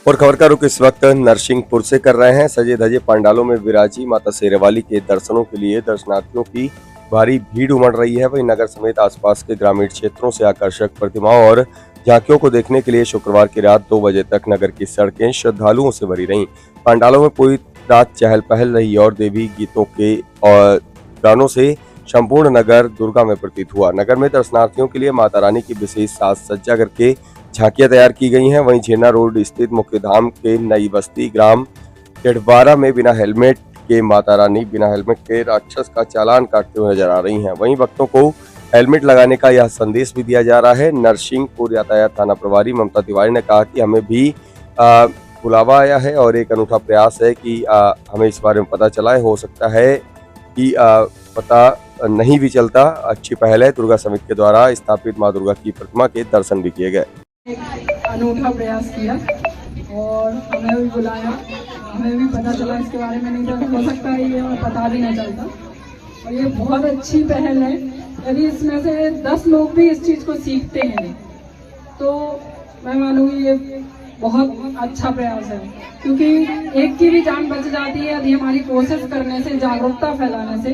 और खबर का रुख इस वक्त नरसिंहपुर से कर रहे हैं। सजे धजे पंडालों में विराजी माता शेरावाली के दर्शनों के लिए दर्शनार्थियों की भारी भीड़ उमड़ रही है। वहीं नगर समेत आसपास के ग्रामीण क्षेत्रों से आकर्षक प्रतिमाओं और झांकियों को देखने के लिए शुक्रवार की रात 2 बजे तक नगर की सड़कें श्रद्धालुओं से भरी रहीं। पंडालों में पूरी रात चहल पहल रही और देवी गीतों के और गानों से संपूर्ण नगर दुर्गा में प्रतीत हुआ। नगर में दर्शनार्थियों के लिए माता रानी की विशेष साज सज्जा करके झांकियां तैयार की गई हैं। वहीं झेना रोड स्थित मुख्य धाम के नई बस्ती ग्राम टेढ़वारा में बिना हेलमेट के माता रानी बिना हेलमेट के राक्षस का चालान काटते हुए नजर आ रही हैं। वहीं भक्तों को हेलमेट लगाने का यह संदेश भी दिया जा रहा है। नरसिंहपुर यातायात थाना प्रभारी ममता तिवारी ने कहा कि हमें भी बुलावा आया है और एक अनूठा प्रयास है कि हमें इस बारे में पता चला है। हो सकता है कि पता नहीं भी चलता। अच्छी पहल है। दुर्गा समिति के द्वारा स्थापित मां दुर्गा की प्रतिमा के दर्शन भी किए गए। एक अनूठा प्रयास किया और हमें भी बुलाया, हमें भी पता चला इसके बारे में। नहीं तो हो सकता है ये हमें पता भी नहीं चलता और ये बहुत अच्छी पहल है। यदि इसमें से 10 लोग भी इस चीज़ को सीखते हैं तो मैं मानूंगी ये बहुत अच्छा प्रयास है, क्योंकि एक की भी जान बच जाती है यदि हमारी कोशिश करने से, जागरूकता फैलाने से,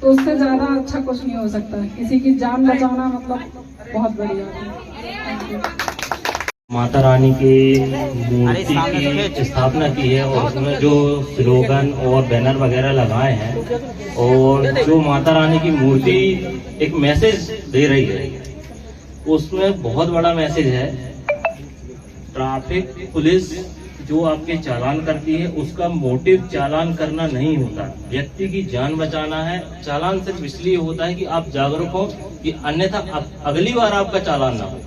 तो उससे ज़्यादा अच्छा कुछ नहीं हो सकता है। किसी की जान बचाना मतलब बहुत बढ़िया है। माता रानी की मूर्ति की स्थापना की है और उसमें जो स्लोगन और बैनर वगैरह लगाए हैं और जो माता रानी की मूर्ति एक मैसेज दे रही है, उसमें बहुत बड़ा मैसेज है। ट्रैफिक पुलिस जो आपके चालान करती है उसका मोटिव चालान करना नहीं होता, व्यक्ति की जान बचाना है। चालान सिर्फ इसलिए होता है कि आप जागरूक हो कि अन्यथा अगली बार आपका चालान ना हो।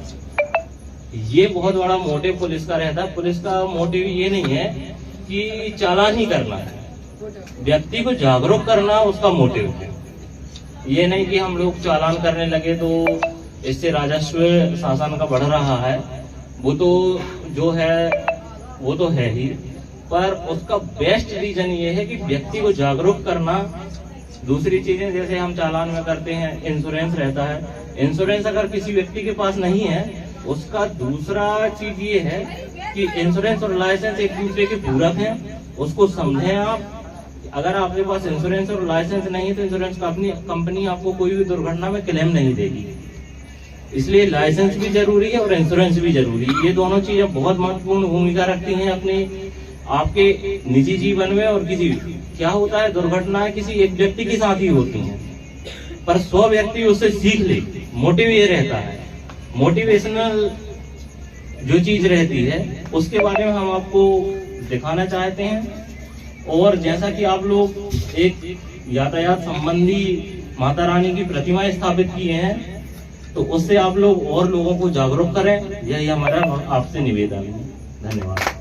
ये बहुत बड़ा मोटिव पुलिस का रहता है। पुलिस का मोटिव ये नहीं है कि चालान ही करना है, व्यक्ति को जागरूक करना उसका मोटिव है। ये नहीं कि हम लोग चालान करने लगे तो इससे राजस्व शासन का बढ़ रहा है, वो तो जो है वो तो है ही, पर उसका बेस्ट रीजन ये है कि व्यक्ति को जागरूक करना। दूसरी चीजें जैसे हम चालान में करते हैं, इंश्योरेंस रहता है। इंश्योरेंस अगर किसी व्यक्ति के पास नहीं है, उसका दूसरा चीज ये है कि इंश्योरेंस और लाइसेंस एक दूसरे के पूरक हैं, उसको समझें आप। अगर आपके पास इंश्योरेंस और लाइसेंस नहीं है तो इंश्योरेंस कंपनी आपको कोई भी दुर्घटना में क्लेम नहीं देगी। इसलिए लाइसेंस भी जरूरी है और इंश्योरेंस भी जरूरी है। ये दोनों चीजें बहुत महत्वपूर्ण भूमिका रखती हैं अपने आपके निजी जीवन में। और किसी क्या होता है, दुर्घटनाएं किसी एक व्यक्ति के साथ ही होती हैं, पर 100 व्यक्ति उससे सीख ले। मोटिव ये रहता है, मोटिवेशनल जो चीज रहती है उसके बारे में हम आपको दिखाना चाहते हैं। और जैसा कि आप लोग एक यातायात संबंधी माता रानी की प्रतिमा स्थापित किए हैं, तो उससे आप लोग और लोगों को जागरूक करें, यही हमारा आपसे निवेदन है। धन्यवाद।